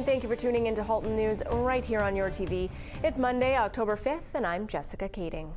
and thank you for tuning into Halton News right here on YourTV. It's Monday, October 5th, and I'm Jessica Kading.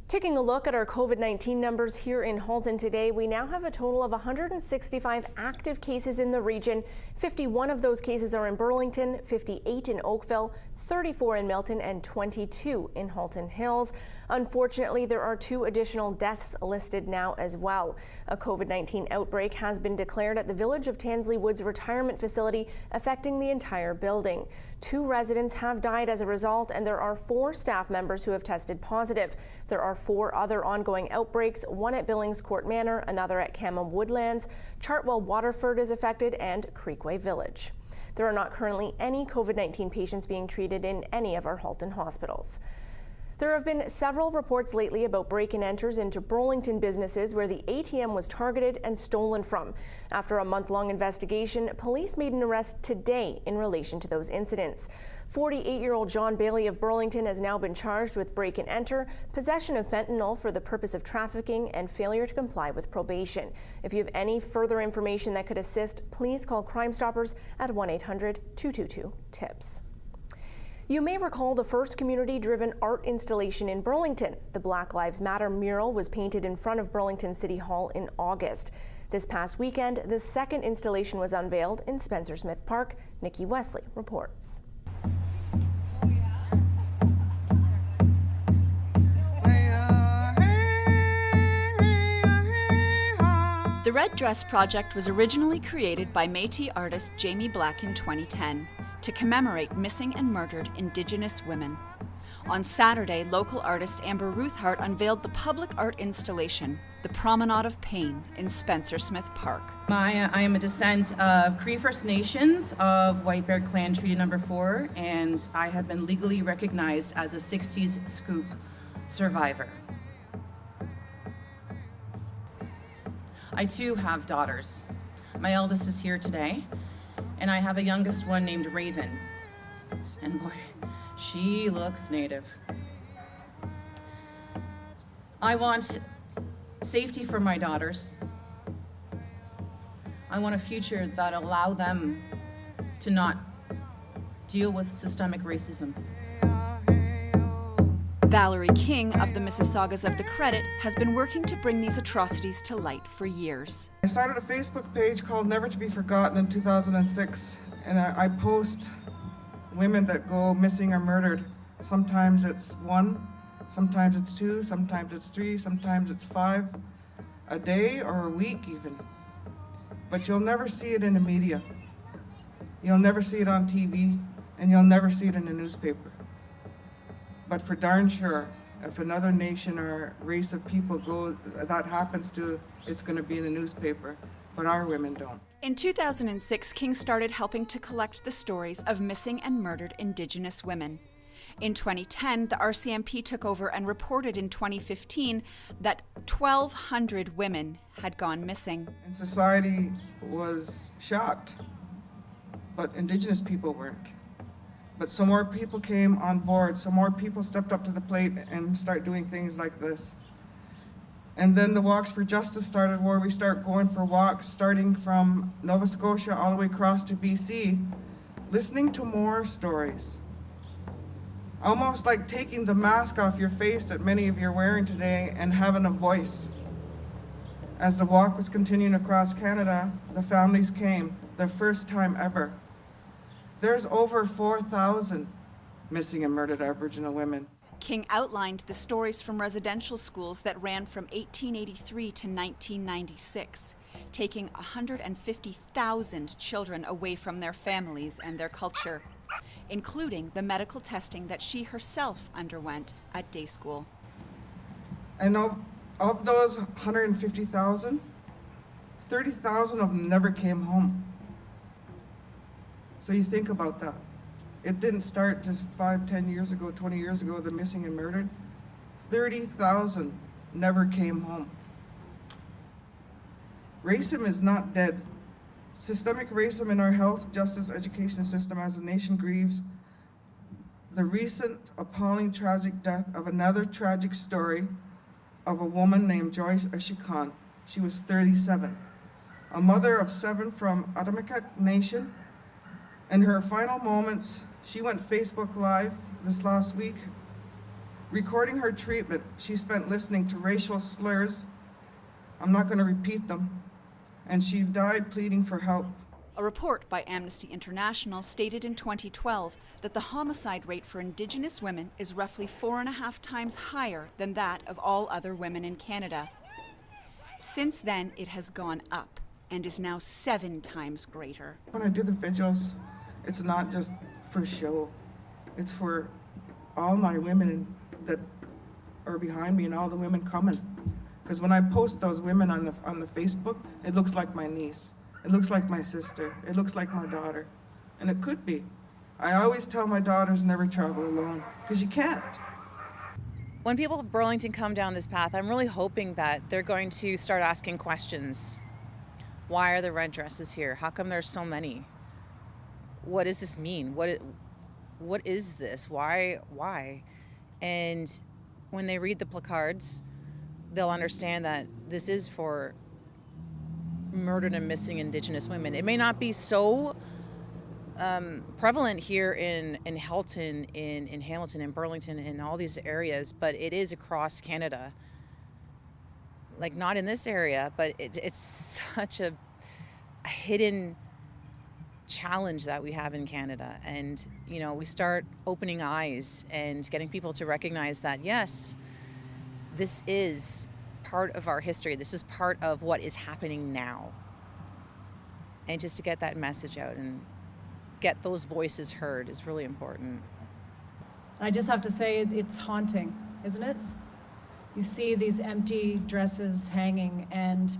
Taking a look at our COVID-19 numbers here in Halton today, we now have a total of 165 active cases in the region. 51 of those cases are in Burlington, 58 in Oakville, 34 in Milton, and 22 in Halton Hills. Unfortunately, there are 2 additional deaths listed now as well. A COVID-19 outbreak has been declared at the Village of Tansley Woods retirement facility, affecting the entire building. 2 residents have died as a result, and there are 4 staff members who have tested positive. There are 4 other ongoing outbreaks, one at Billings Court Manor, another at Camham Woodlands, Chartwell Waterford is affected, and Creekway Village. There are not currently any COVID-19 patients being treated in any of our Halton hospitals. There have been several reports lately about break-and-enters into Burlington businesses where the ATM was targeted and stolen from. After a month-long investigation, police made an arrest today in relation to those incidents. 48-year-old John Bailey of Burlington has now been charged with break-and-enter, possession of fentanyl for the purpose of trafficking, and failure to comply with probation. If you have any further information that could assist, please call Crime Stoppers at 1-800-222-TIPS. You may recall the first community-driven art installation in Burlington. The Black Lives Matter mural was painted in front of Burlington City Hall in August. This past weekend, the second installation was unveiled in Spencer Smith Park. Nikki Wesley reports. The Red Dress Project was originally created by Métis artist Jamie Black in 2010 to commemorate missing and murdered Indigenous women. On Saturday, local artist Amber Ruthhart unveiled the public art installation, The Promenade of Pain, in Spencer Smith Park. I am a descent of Cree First Nations of White Bear Clan Treaty Number 4, and I have been legally recognized as a 60s scoop survivor. I too have daughters. My eldest is here today, and I have a youngest one named Raven. And boy, she looks Native. I want safety for my daughters. I want a future that allows them to not deal with systemic racism. Valerie King of the Mississaugas of the Credit has been working to bring these atrocities to light for years. I started a Facebook page called Never to be Forgotten in 2006, and I post women that go missing or murdered. Sometimes it's 1, sometimes it's 2, sometimes it's 3, sometimes it's 5, a day or a week even. But you'll never see it in the media. You'll never see it on TV, and you'll never see it in the newspaper. But for darn sure, if another nation or race of people that happens to, it's going to be in the newspaper, but our women don't. In 2006, King started helping to collect the stories of missing and murdered Indigenous women. In 2010, the RCMP took over and reported in 2015 that 1,200 women had gone missing. And society was shocked, but Indigenous people weren't. But some more people came on board, some more people stepped up to the plate and start doing things like this. And then the Walks for Justice started, where we start going for walks starting from Nova Scotia all the way across to BC, listening to more stories. Almost like taking the mask off your face that many of you are wearing today and having a voice. As the walk was continuing across Canada, the families came, their first time ever. There's over 4,000 missing and murdered Aboriginal women. King outlined the stories from residential schools that ran from 1883 to 1996, taking 150,000 children away from their families and their culture, including the medical testing that she herself underwent at day school. And of those 150,000, 30,000 of them never came home. So you think about that. It didn't start just 5, 10 years ago, 20 years ago, the missing and murdered. 30,000 never came home. Racism is not dead. Systemic racism in our health, justice, education system as the nation grieves the recent appalling tragic death of another tragic story of a woman named Joy Ashikan. She was 37, a mother of 7 from Adamakat Nation, In her final moments, she went Facebook Live this last week, recording her treatment she spent listening to racial slurs. I'm not going to repeat them. And she died pleading for help. A report by Amnesty International stated in 2012 that the homicide rate for Indigenous women is roughly 4.5 times higher than that of all other women in Canada. Since then, it has gone up and is now 7 times greater. When I do the vigils, it's not just for show. It's for all my women that are behind me and all the women coming. Because when I post those women on the Facebook, it looks like my niece. It looks like my sister. It looks like my daughter. And it could be. I always tell my daughters never travel alone, because you can't. When people of Burlington come down this path, I'm really hoping that they're going to start asking questions. Why are the red dresses here? How come there's so many? What does this mean? What is this? Why? And when they read the placards, they'll understand that this is for murdered and missing Indigenous women. It may not be so prevalent here in Halton, in Hamilton, in Burlington, in all these areas, but it is across Canada. Like, not in this area, but it's such a hidden challenge that we have in Canada. And, you know, we start opening eyes and getting people to recognize that, yes, this is part of our history. This is part of what is happening now. And just to get that message out and get those voices heard is really important. I just have to say it's haunting, isn't it? You see these empty dresses hanging, and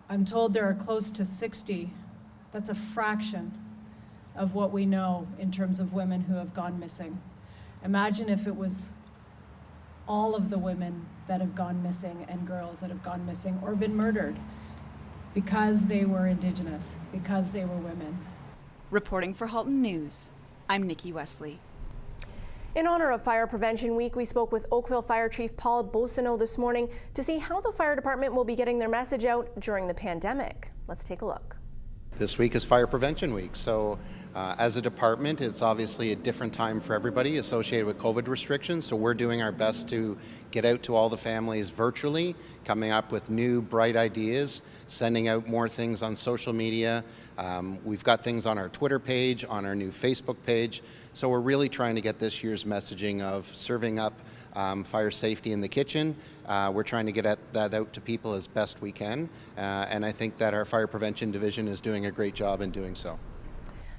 I'm told there are close to 60. That's a fraction of what we know in terms of women who have gone missing. Imagine if it was all of the women that have gone missing and girls that have gone missing or been murdered because they were Indigenous, because they were women. Reporting for Halton News, I'm Nikki Wesley. In honor of Fire Prevention Week, we spoke with Oakville Fire Chief Paul Boissonneau this morning to see how the fire department will be getting their message out during the pandemic. Let's take a look. This week is Fire Prevention Week, so as a department, it's obviously a different time for everybody associated with COVID restrictions, so we're doing our best to get out to all the families virtually, coming up with new bright ideas, sending out more things on social media. We've got things on our Twitter page, on our new Facebook page, so we're really trying to get this year's messaging of serving up fire safety in the kitchen. We're trying to get that out to people as best we can, and I think that our Fire Prevention Division is doing a great job in doing so.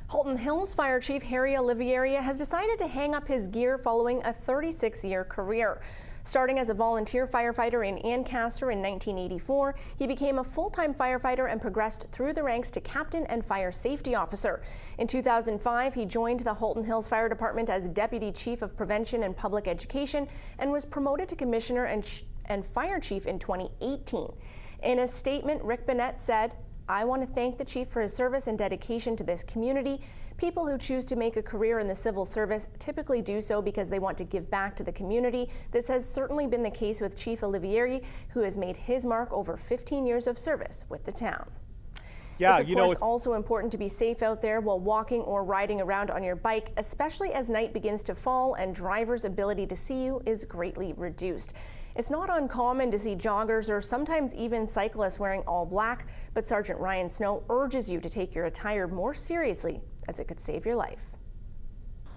Halton Hills Fire Chief Harry Olivieri has decided to hang up his gear following a 36-year career. Starting as a volunteer firefighter in Ancaster in 1984, he became a full-time firefighter and progressed through the ranks to captain and fire safety officer. In 2005, he joined the Halton Hills Fire Department as Deputy Chief of Prevention and Public Education and was promoted to Commissioner and Fire Chief in 2018. In a statement, Rick BONNETTE said, "I want to thank the Chief for his service and dedication to this community. People who choose to make a career in the civil service typically do so because they want to give back to the community. This has certainly been the case with Chief Olivieri, who has made his mark over 15 years of service with the town." Yeah, it's of course also important to be safe out there while walking or riding around on your bike, especially as night begins to fall and drivers' ability to see you is greatly reduced. It's not uncommon to see joggers or sometimes even cyclists wearing all black, but Sergeant Ryan Snow urges you to take your attire more seriously as it could save your life.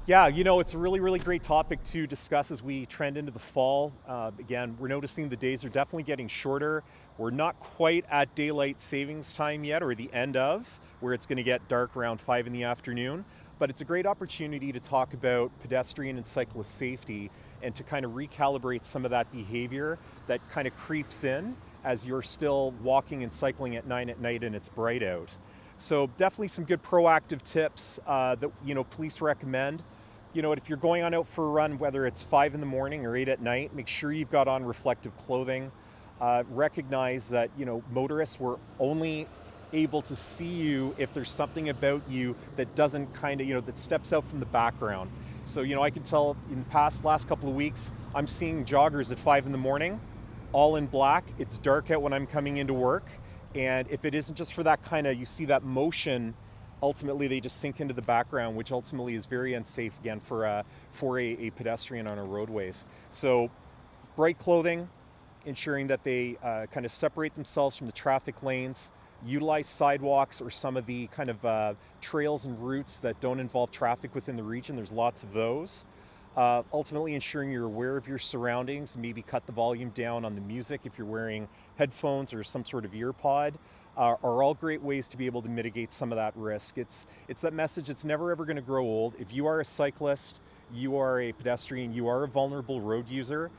Yeah, you know, it's a really, really great topic to discuss as we trend into the fall. Again, we're noticing the days are definitely getting shorter. We're not quite at daylight savings time yet, or the end of, where it's going to get dark around 5 in the afternoon. But it's a great opportunity to talk about pedestrian and cyclist safety and to kind of recalibrate some of that behavior that kind of creeps in as you're still walking and cycling at 9 at night and it's bright out. So definitely some good proactive tips that, you know, police recommend. You know, if you're going on out for a run, whether it's 5 in the morning or 8 at night, make sure you've got on reflective clothing. Recognize that, you know, motorists were only able to see you if there's something about you that doesn't kind of, you know, that steps out from the background. So, you know, I can tell in the last couple of weeks, I'm seeing joggers at 5 in the morning, all in black. It's dark out when I'm coming into work. And if it isn't just for that kind of, you see that motion ultimately they just sink into the background, which ultimately is very unsafe again for a pedestrian on our roadways. So bright clothing, ensuring that they kind of separate themselves from the traffic lanes, utilize sidewalks or some of the kind of trails and routes that don't involve traffic within the region. There's lots of those. Ultimately ensuring you're aware of your surroundings, maybe cut the volume down on the music if you're wearing headphones or some sort of ear pod, are all great ways to be able to mitigate some of that risk. It's that message that's never ever going to grow old. If you are a cyclist, you are a pedestrian, you are a vulnerable road user,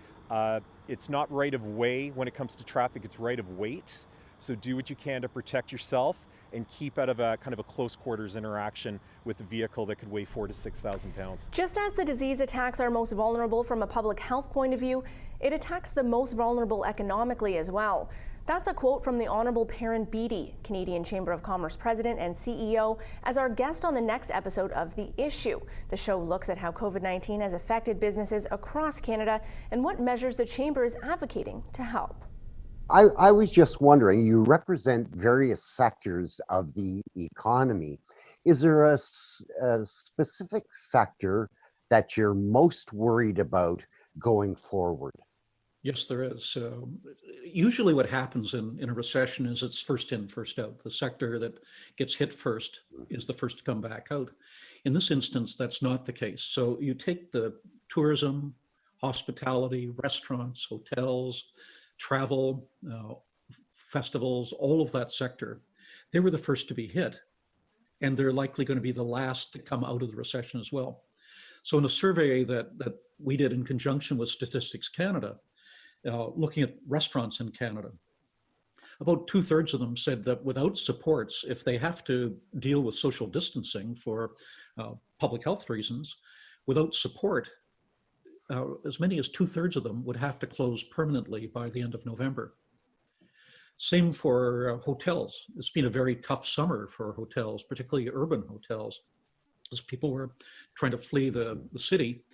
it's not right of way when it comes to traffic, it's right of weight. So do what you can to protect yourself and keep out of a kind of a close quarters interaction with a vehicle that could weigh 4,000 to 6,000 pounds. Just as the disease attacks our most vulnerable from a public health point of view, it attacks the most vulnerable economically as well. That's a quote from the Honourable Perrin Beatty, Canadian Chamber of Commerce President and CEO, as our guest on the next episode of The Issue. The show looks at how COVID-19 has affected businesses across Canada and what measures the Chamber is advocating to help. I was just wondering, you represent various sectors of the economy. Is there a specific sector that you're most worried about going forward? Yes, there is. Usually what happens in a recession is it's first in, first out. The sector that gets hit first is the first to come back out. In this instance, that's not the case. So you take the tourism, hospitality, restaurants, hotels, travel, festivals, all of that sector. They were the first to be hit, and they're likely going to be the last to come out of the recession as well. So in a survey that we did in conjunction with Statistics Canada, looking at restaurants in Canada, about 2/3 of them said that without supports, if they have to deal with social distancing for public health reasons, without support, as many as 2/3 of them would have to close permanently by the end of November. Same for hotels. It's been a very tough summer for hotels, particularly urban hotels, as people were trying to flee the city.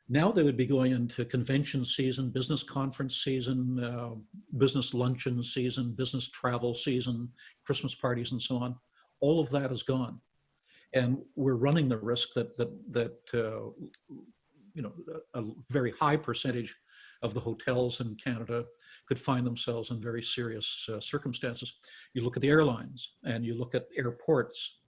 Now they would be going into convention season, business conference season, business luncheon season, business travel season, Christmas parties and so on. All of that is gone. And we're running the risk that a very high percentage of the hotels in Canada could find themselves in very serious circumstances. You look at the airlines and you look at airports,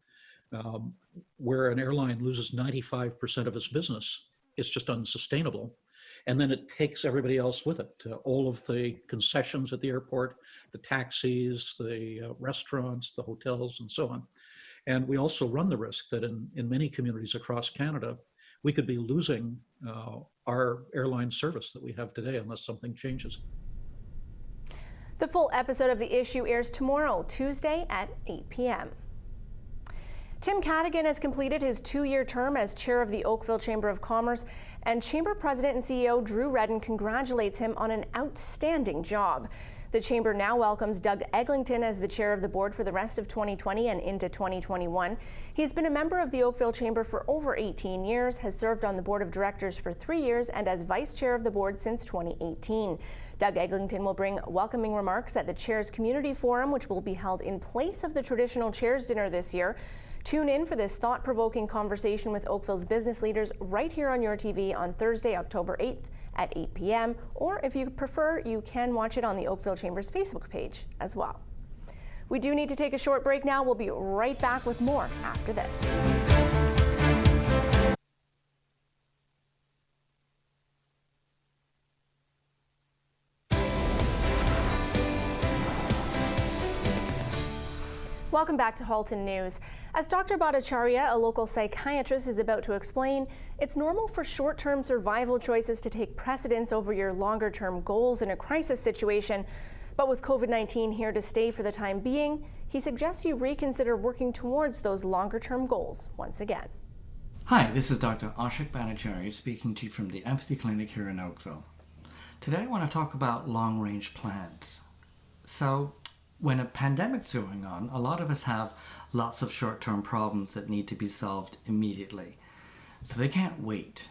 where an airline loses 95% of its business. It's just unsustainable. And then it takes everybody else with it. All of the concessions at the airport, the taxis, the restaurants, the hotels, and so on. And we also run the risk that in many communities across Canada, we could be losing our airline service that we have today unless something changes. The full episode of The Issue airs tomorrow, Tuesday at 8 p.m. Tim Cadigan has completed his 2-year term as chair of the Oakville Chamber of Commerce, and Chamber President and CEO Drew Redden congratulates him on an outstanding job. The Chamber now welcomes Doug Eglington as the chair of the board for the rest of 2020 and into 2021. He's been a member of the Oakville Chamber for over 18 years, has served on the board of directors for 3 years, and as vice chair of the board since 2018. Doug Eglington will bring welcoming remarks at the Chairs Community Forum, which will be held in place of the traditional Chairs Dinner this year. Tune in for this thought-provoking conversation with Oakville's business leaders right here on YourTV on Thursday, October 8th at 8 p.m. Or if you prefer, you can watch it on the Oakville Chamber's Facebook page as well. We do need to take a short break now. We'll be right back with more after this. Welcome back to Halton News. As Dr. Bhattacharya, a local psychiatrist, is about to explain, it's normal for short-term survival choices to take precedence over your longer-term goals in a crisis situation. But with COVID-19 here to stay for the time being, he suggests you reconsider working towards those longer-term goals once again. Hi, this is Dr. Ashik Bhattacharya speaking to you from the Empathy Clinic here in Oakville. Today I want to talk about long-range plans. So, when a pandemic's going on, a lot of us have lots of short-term problems that need to be solved immediately. So they can't wait,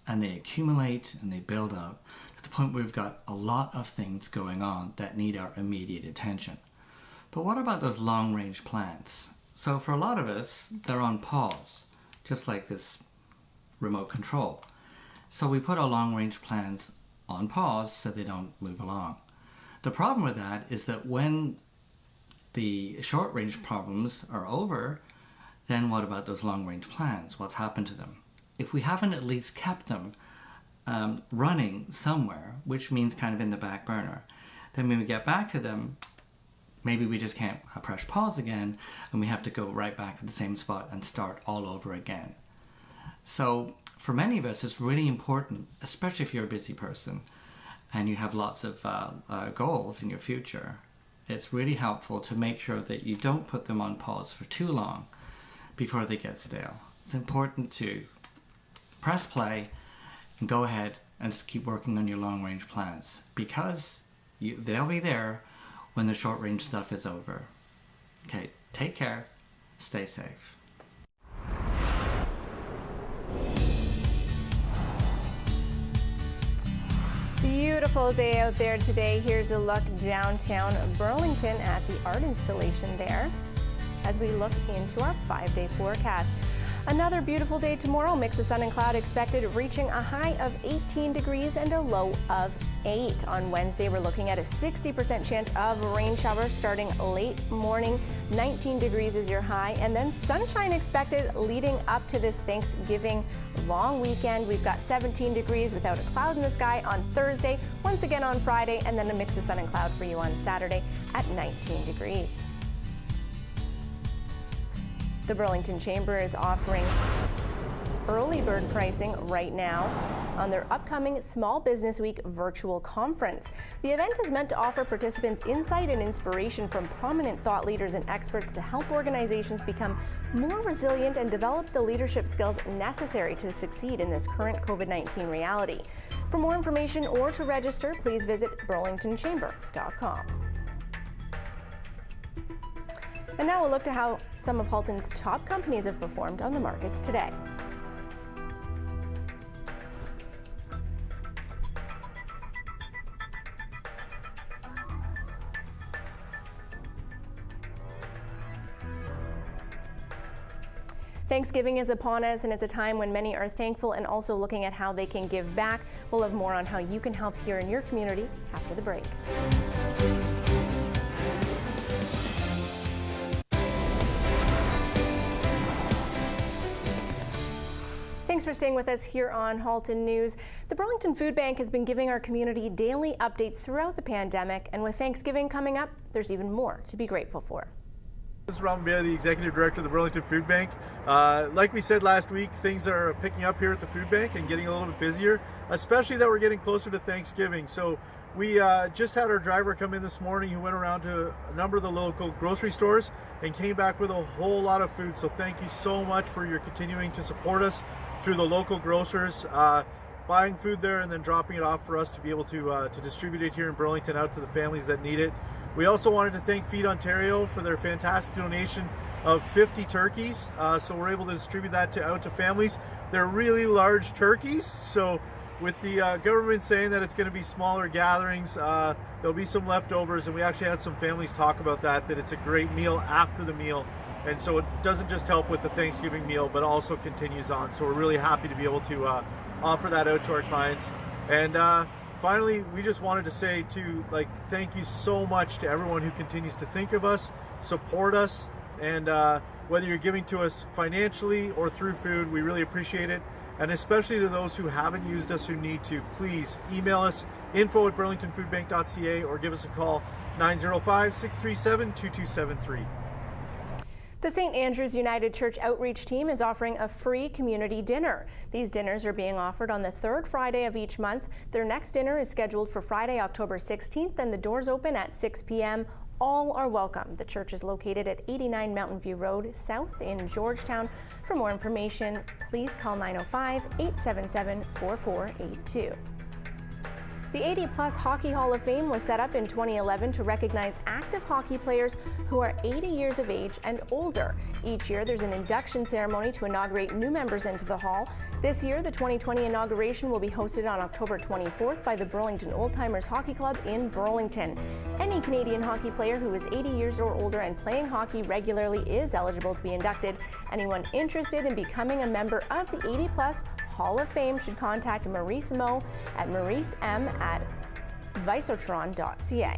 and they accumulate and they build up to the point where we've got a lot of things going on that need our immediate attention. But what about those long-range plans? So for a lot of us, they're on pause, just like this remote control. So we put our long-range plans on pause so they don't move along. The problem with that is that when the short-range problems are over, then what about those long-range plans? What's happened to them? If we haven't at least kept them running somewhere, which means kind of in the back burner, then when we get back to them, maybe we just can't press pause again, and we have to go right back at the same spot and start all over again. So for many of us, it's really important, especially if you're a busy person and you have lots of goals in your future, it's really helpful to make sure that you don't put them on pause for too long before they get stale. It's important to press play and go ahead and just keep working on your long-range plans, because they'll be there when the short-range stuff is over. Okay, take care, stay safe. Beautiful day out there today. Here's a look downtown Burlington at the art installation there as we look into our 5-day forecast. Another beautiful day tomorrow. Mix of sun and cloud expected, reaching a high of 18 degrees and a low of 8. On Wednesday, we're looking at a 60% chance of rain showers starting late morning. 19 degrees is your high, and then sunshine expected leading up to this Thanksgiving long weekend. We've got 17 degrees without a cloud in the sky on Thursday, once again on Friday, and then a mix of sun and cloud for you on Saturday at 19 degrees. The Burlington Chamber is offering early bird pricing right now on their upcoming Small Business Week virtual conference. The event is meant to offer participants insight and inspiration from prominent thought leaders and experts to help organizations become more resilient and develop the leadership skills necessary to succeed in this current COVID-19 reality. For more information or to register, please visit burlingtonchamber.com. And now we'll look to how some of Halton's top companies have performed on the markets today. Thanksgiving is upon us, and it's a time when many are thankful and also looking at how they can give back. We'll have more on how you can help here in your community after the break. Thanks for staying with us here on Halton News. The Burlington Food Bank has been giving our community daily updates throughout the pandemic, and with Thanksgiving coming up, there's even more to be grateful for. This is Robin Bailey, the Executive Director of the Burlington Food Bank. Like we said last week, things are picking up here at the food bank and getting a little bit busier, especially that we're getting closer to Thanksgiving. So we just had our driver come in this morning who went around to a number of the local grocery stores and came back with a whole lot of food. So thank you so much for your continuing to support us through the local grocers, buying food there and then dropping it off for us to be able to distribute it here in Burlington out to the families that need it. We also wanted to thank Feed Ontario for their fantastic donation of 50 turkeys. So we're able to distribute that out to families. They're really large turkeys, so with the government saying that it's going to be smaller gatherings, there'll be some leftovers, and we actually had some families talk about that it's a great meal after the meal. And so it doesn't just help with the Thanksgiving meal, but also continues on. So we're really happy to be able to offer that out to our clients. And finally, we just wanted to say thank you so much to everyone who continues to think of us, support us, and whether you're giving to us financially or through food, we really appreciate it. And especially to those who haven't used us who need to, please email us info@burlingtonfoodbank.ca or give us a call 905-637-2273. The St. Andrew's United Church Outreach Team is offering a free community dinner. These dinners are being offered on the third Friday of each month. Their next dinner is scheduled for Friday, October 16th, and the doors open at 6 p.m. All are welcome. The church is located at 89 Mountain View Road, South in Georgetown. For more information, please call 905-877-4482. The 80-plus Hockey Hall of Fame was set up in 2011 to recognize active hockey players who are 80 years of age and older. Each year, there's an induction ceremony to inaugurate new members into the hall. This year, the 2020 inauguration will be hosted on October 24th by the Burlington Old Timers Hockey Club in Burlington. Any Canadian hockey player who is 80 years or older and playing hockey regularly is eligible to be inducted. Anyone interested in becoming a member of the 80-plus Hall of Fame should contact Maurice Mo at mauricem@visotron.ca.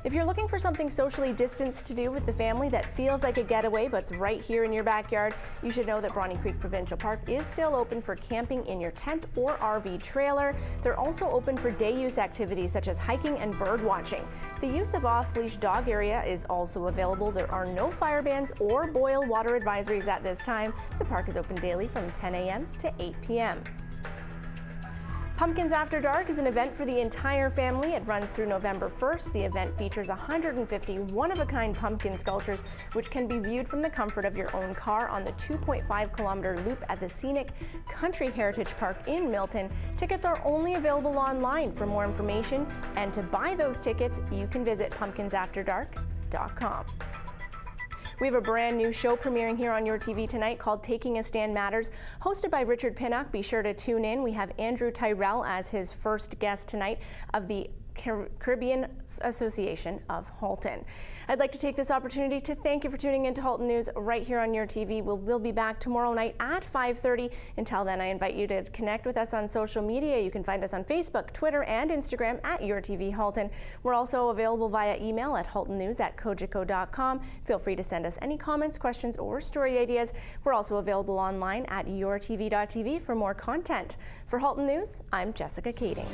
If you're looking for something socially distanced to do with the family that feels like a getaway but's right here in your backyard, you should know that Bronte Creek Provincial Park is still open for camping in your tent or RV trailer. They're also open for day use activities such as hiking and bird watching. The use of off-leash dog area is also available. There are no fire bans or boil water advisories at this time. The park is open daily from 10 a.m. to 8 p.m. Pumpkins After Dark is an event for the entire family. It runs through November 1st. The event features 150 one-of-a-kind pumpkin sculptures, which can be viewed from the comfort of your own car on the 2.5-kilometer loop at the scenic Country Heritage Park in Milton. Tickets are only available online. For more information and to buy those tickets, you can visit pumpkinsafterdark.com. We have a brand new show premiering here on YourTV tonight called Taking a Stand Matters, hosted by Richard Pinnock. Be sure to tune in. We have Andrew Tyrell as his first guest tonight of the Caribbean Association of Halton. I'd like to take this opportunity to thank you for tuning into Halton News right here on YourTV. We'll be back tomorrow night at 5:30. Until then, I invite you to connect with us on social media. You can find us on Facebook, Twitter, and Instagram at YourTV Halton. We're also available via email at haltonnews@cogeco.com. Feel free to send us any comments, questions, or story ideas. We're also available online at yourtv.tv for more content. For Halton News, I'm Jessica Kading.